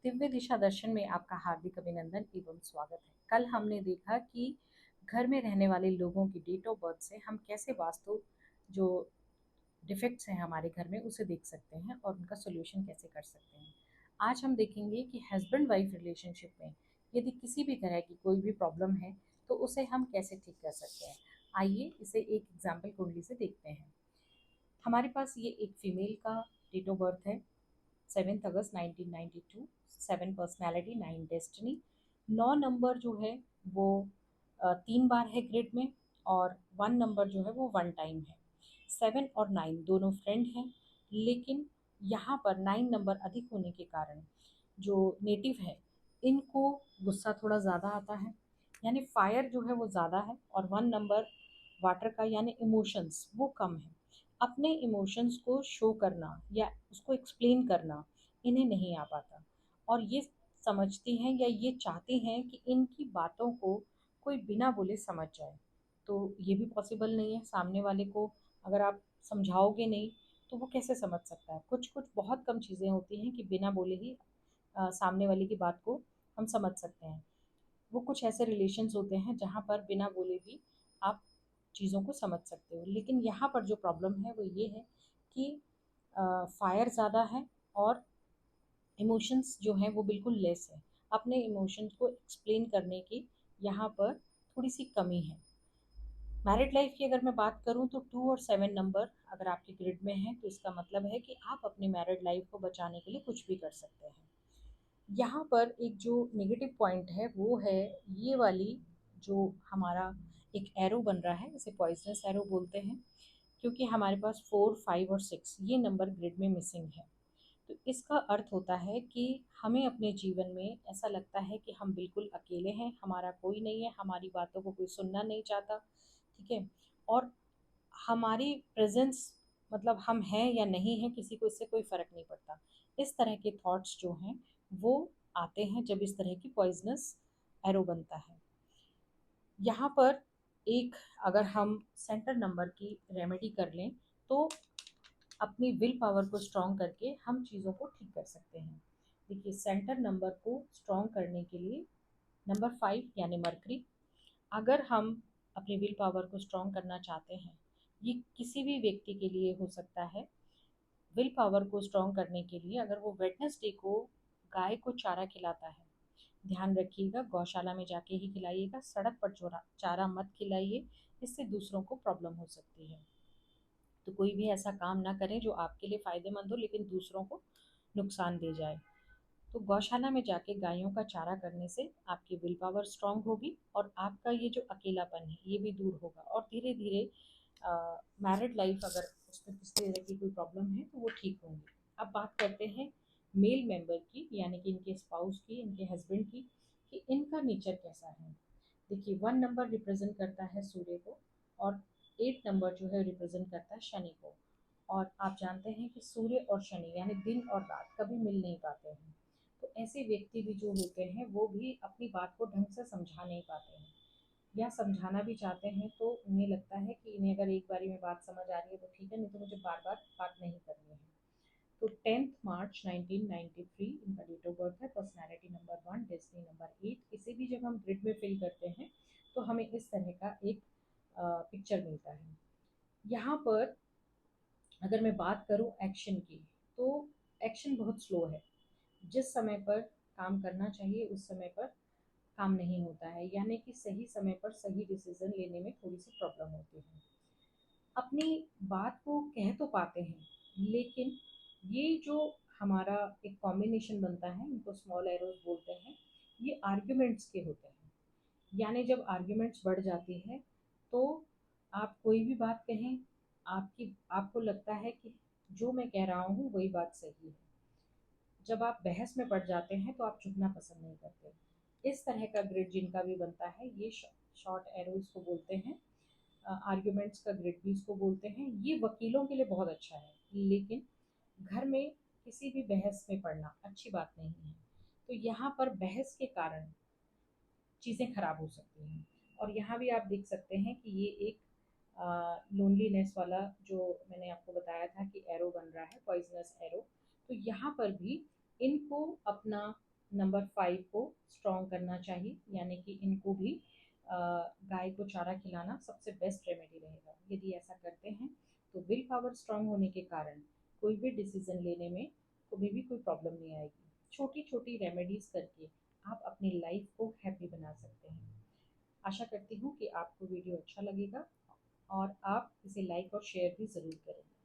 दिव्य दिशा दर्शन में आपका हार्दिक अभिनंदन एवं स्वागत है। कल हमने देखा कि घर में रहने वाले लोगों की डेट ऑफ बर्थ से हम कैसे वास्तु जो डिफेक्ट्स हैं हमारे घर में उसे देख सकते हैं और उनका सोल्यूशन कैसे कर सकते हैं। आज हम देखेंगे कि हस्बैंड वाइफ रिलेशनशिप में यदि किसी भी तरह की कोई भी प्रॉब्लम है तो उसे हम कैसे ठीक कर सकते हैं। आइए इसे एक एग्जाम्पल कुंडली से देखते हैं। हमारे पास ये एक फीमेल का डेट ऑफ बर्थ है, 7 अगस्त 1992। 7 पर्सनैलिटी, 9 डेस्टिनी। 9 नंबर जो है वो 3 बार है ग्रिड में, और 1 नंबर जो है वो 1 टाइम है। 7 और 9 दोनों फ्रेंड हैं, लेकिन यहाँ पर 9 नंबर अधिक होने के कारण जो नेटिव है इनको गुस्सा थोड़ा ज़्यादा आता है, यानी फायर जो है वो ज़्यादा है, और 1 नंबर वाटर का यानी इमोशंस वो कम है। अपने इमोशंस को शो करना या उसको एक्सप्लेन करना इन्हें नहीं आ पाता, और ये समझती हैं या ये चाहती हैं कि इनकी बातों को कोई बिना बोले समझ जाए। तो ये भी पॉसिबल नहीं है। सामने वाले को अगर आप समझाओगे नहीं तो वो कैसे समझ सकता है। कुछ कुछ बहुत कम चीज़ें होती हैं कि बिना बोले ही सामने वाले की बात को हम समझ सकते हैं। वो कुछ ऐसे रिलेशंस होते हैं जहाँ पर बिना बोले भी आप चीज़ों को समझ सकते हो, लेकिन यहाँ पर जो प्रॉब्लम है वो ये है कि फायर ज़्यादा है और इमोशंस जो हैं वो बिल्कुल लेस है। अपने इमोशंस को एक्सप्लेन करने की यहाँ पर थोड़ी सी कमी है। मैरिड लाइफ की अगर मैं बात करूँ तो 2 और 7 नंबर अगर आपके ग्रिड में है तो इसका मतलब है कि आप अपनी मैरिड लाइफ को बचाने के लिए कुछ भी कर सकते हैं। यहाँ पर एक जो नेगेटिव पॉइंट है वो है ये वाली जो हमारा एक एरो बन रहा है, इसे पॉइजनस एरो बोलते हैं, क्योंकि हमारे पास 4, 5 और 6 ये नंबर ग्रिड में मिसिंग है। तो इसका अर्थ होता है कि हमें अपने जीवन में ऐसा लगता है कि हम बिल्कुल अकेले हैं, हमारा कोई नहीं है, हमारी बातों को कोई सुनना नहीं चाहता, ठीक है। और हमारी प्रेजेंस मतलब हम हैं या नहीं हैं किसी को इससे कोई फर्क नहीं पड़ता। इस तरह के थॉट्स जो हैं वो आते हैं जब इस तरह की पॉइजनस एरो बनता है। यहाँ पर एक अगर हम सेंटर नंबर की रेमेडी कर लें तो अपनी विल पावर को स्ट्रॉन्ग करके हम चीज़ों को ठीक कर सकते हैं। देखिए, सेंटर नंबर को स्ट्रॉन्ग करने के लिए नंबर 5 यानी मरकरी, अगर हम अपनी विल पावर को स्ट्रॉन्ग करना चाहते हैं, ये किसी भी व्यक्ति के लिए हो सकता है। विल पावर को स्ट्रॉन्ग करने के लिए अगर वो वेडनेसडे को गाय को चारा खिलाता है, ध्यान रखिएगा गौशाला में जाके ही खिलाइएगा, सड़क पर चोरा चारा मत खिलाइए, इससे दूसरों को प्रॉब्लम हो सकती है। तो कोई भी ऐसा काम ना करें जो आपके लिए फ़ायदेमंद हो लेकिन दूसरों को नुकसान दे जाए। तो गौशाला में जाके गायों का चारा करने से आपकी विल पावर स्ट्रांग होगी और आपका ये जो अकेलापन है ये भी दूर होगा, और धीरे धीरे मैरिड लाइफ अगर उसमें किसी तरह की कोई प्रॉब्लम है तो वो ठीक होंगी। अब बात करते हैं मेल मेंबर की, यानी कि इनके स्पाउस की, इनके हस्बैंड की, कि इनका नेचर कैसा है। देखिए, 1 नंबर रिप्रेजेंट करता है सूर्य को, और 8 नंबर जो है रिप्रेजेंट करता है शनि को। और आप जानते हैं कि सूर्य और शनि यानी दिन और रात कभी मिल नहीं पाते हैं। तो ऐसे व्यक्ति भी जो होते हैं वो भी अपनी बात को ढंग से समझा नहीं पाते हैं, या समझाना भी चाहते हैं तो उन्हें लगता है कि इन्हें अगर एक बारी में बात समझ आ रही है तो ठीक है, नहीं तो मुझे बार बार बात नहीं करनी है। तो 10 मार्च 1993 इनका डेट ऑफ बर्थ है, पर्सनैलिटी नंबर 1, डेस्टिनी नंबर 8। इसे भी जब हम ग्रिड में फिल करते हैं तो हमें इस तरह का एक पिक्चर मिलता है। यहाँ पर अगर मैं बात करूँ एक्शन की, तो एक्शन बहुत स्लो है। जिस समय पर काम करना चाहिए उस समय पर काम नहीं होता है, यानी कि सही समय पर सही डिसीजन लेने में थोड़ी सी प्रॉब्लम होती है। अपनी बात को कह तो पाते हैं, लेकिन ये जो हमारा एक कॉम्बिनेशन बनता है, इनको स्मॉल एरोज बोलते हैं, ये आर्ग्यूमेंट्स के होते हैं। यानी जब आर्ग्यूमेंट्स बढ़ जाती है तो आप कोई भी बात कहें, आपको लगता है कि जो मैं कह रहा हूँ वही बात सही है। जब आप बहस में पड़ जाते हैं तो आप झुकना पसंद नहीं करते। इस तरह का ग्रिड जिनका भी बनता है ये शॉर्ट एरोज को बोलते हैं, आर्ग्यूमेंट्स का ग्रिड भी इसको बोलते हैं। ये वकीलों के लिए बहुत अच्छा है, लेकिन घर में किसी भी बहस में पड़ना अच्छी बात नहीं है। तो यहाँ पर बहस के कारण चीज़ें खराब हो सकती हैं। और यहाँ भी आप देख सकते हैं कि ये एक लोनलीनेस वाला जो मैंने आपको बताया था कि एरो बन रहा है, पॉइजनस एरो। तो यहाँ पर भी इनको अपना नंबर 5 को स्ट्रॉन्ग करना चाहिए, यानी कि इनको भी गाय को चारा खिलाना सबसे बेस्ट रेमेडी रहेगा। यदि ऐसा करते हैं तो विल पावर स्ट्रांग होने के कारण कोई भी डिसीजन लेने में कभी भी कोई प्रॉब्लम नहीं आएगी। छोटी छोटी रेमेडीज करके आप अपनी लाइफ को हैप्पी बना सकते हैं। आशा करती हूँ कि आपको वीडियो अच्छा लगेगा और आप इसे लाइक और शेयर भी ज़रूर करेंगे।